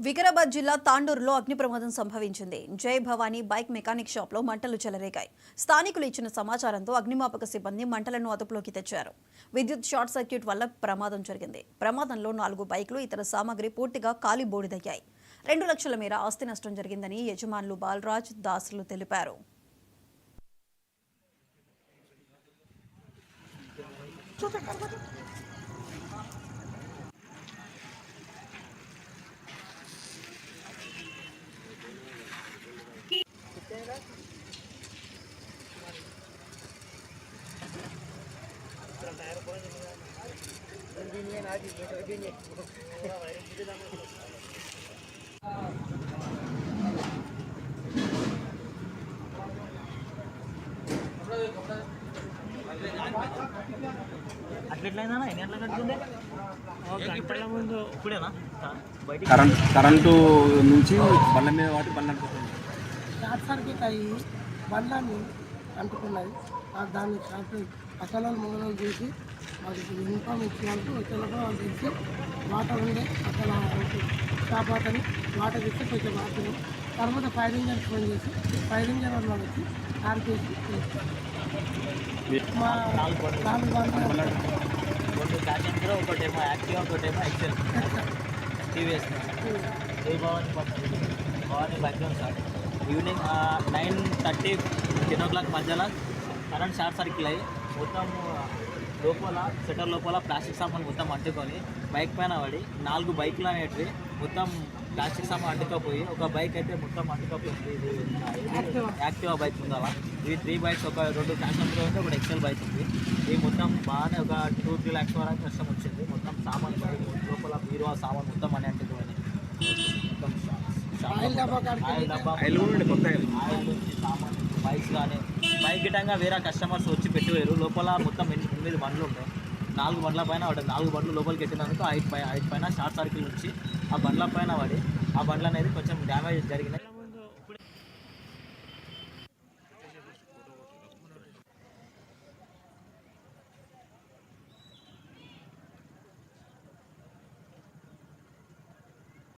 వికారాబాద్ జిల్లా తాండూరులో అగ్ని ప్రమాదం సంభవించింది. జై భవానీ బైక్ మెకానిక్ షాప్లో మంటలు చెలరేగాయి. స్థానికులు ఇచ్చిన సమాచారంతో అగ్నిమాపక సిబ్బంది మంటలను అదుపులోకి తెచ్చారు. విద్యుత్ షార్ట్ సర్క్యూట్ వల్ల ప్రమాదం జరిగింది. ప్రమాదంలో 4 బైకులు, ఇతర సామాగ్రి పూర్తిగా కాలి బూడిదయ్యాయి. 2 లక్షల మేర ఆస్తి నష్టం జరిగిందని యజమానులు బాలరాజ్, దాసులు తెలిపారు. కరెంటు నుంచి బండ్ల మీద వాటి బండ్లు అంటుకుంది. షార్ట్ సర్క్యూట్ అయ్యి బండ్లన్నీ అంటుకున్నాయి. దాన్ని అసలు మొదలు చేసి మాకు ఇన్ఫామ్ ఇచ్చినట్టు వచ్చినప్పుడు వాళ్ళు తెలిసి వాటర్ ఉండే అసలు షాప్ అతని వాటర్ ఇస్తే కొంచెం వాటర్ తర్వాత ఫైర్ ఇంజన్ ఫోన్ చేసి ఫైర్ ఇంజన్ వాళ్ళు వచ్చి ఆర్పేసి మా 4 బండ్లు ఒకటేమో యాక్టివ్, ఒకటేమో Excel TVS Bhavani background sir. Evening 9:30 10 o'clock మధ్యలో కరెంట్ షార్ట్ సర్క్యూట్ అయ్యి మొత్తం లోపల షట్టర్ లోపల ప్లాస్టిక్ సామాన్ మొత్తం అంటుకొని బైక్ పైన పడి 4 బైకులు అనేటివి మొత్తం ప్లాస్టిక్ సామాన్ అంటుకపోయి ఒక బైక్ అయితే మొత్తం అంటుకపోయింది. ఇది యాక్టివా బైక్ ఉందా, ఇవి 3 బైక్స్, ఒక 2 ఫ్యాషన్ ప్రో ఉంది, ఒకటి ఎక్సెల్ బైక్ ఉంది. ఇవి మొత్తం బాగానే ఒక 2-3 lakhs వరకు కష్టం వచ్చింది. మొత్తం సామాన్ లోపల బీరువా సామాన్ మొత్తం అని అంటుకోని మొత్తం ఆయిల్ డబ్బా సామాన్ బైక్స్ కానీ బైక్ గిట్టంగా వేరే కస్టమర్స్ వచ్చి పెట్టిపోయారు. లోపల మొత్తం 8 బండ్లు ఉంటాయి. 4 బండ్ల పైన 4 బండ్లు లోపలికి ఎత్తినందుకు 5 పైన షార్ట్ సర్క్యూట్ వచ్చి ఆ బండ్ల పైన పడి ఆ బండ్లు అనేది కొంచెం డ్యామేజ్ జరిగినాయి.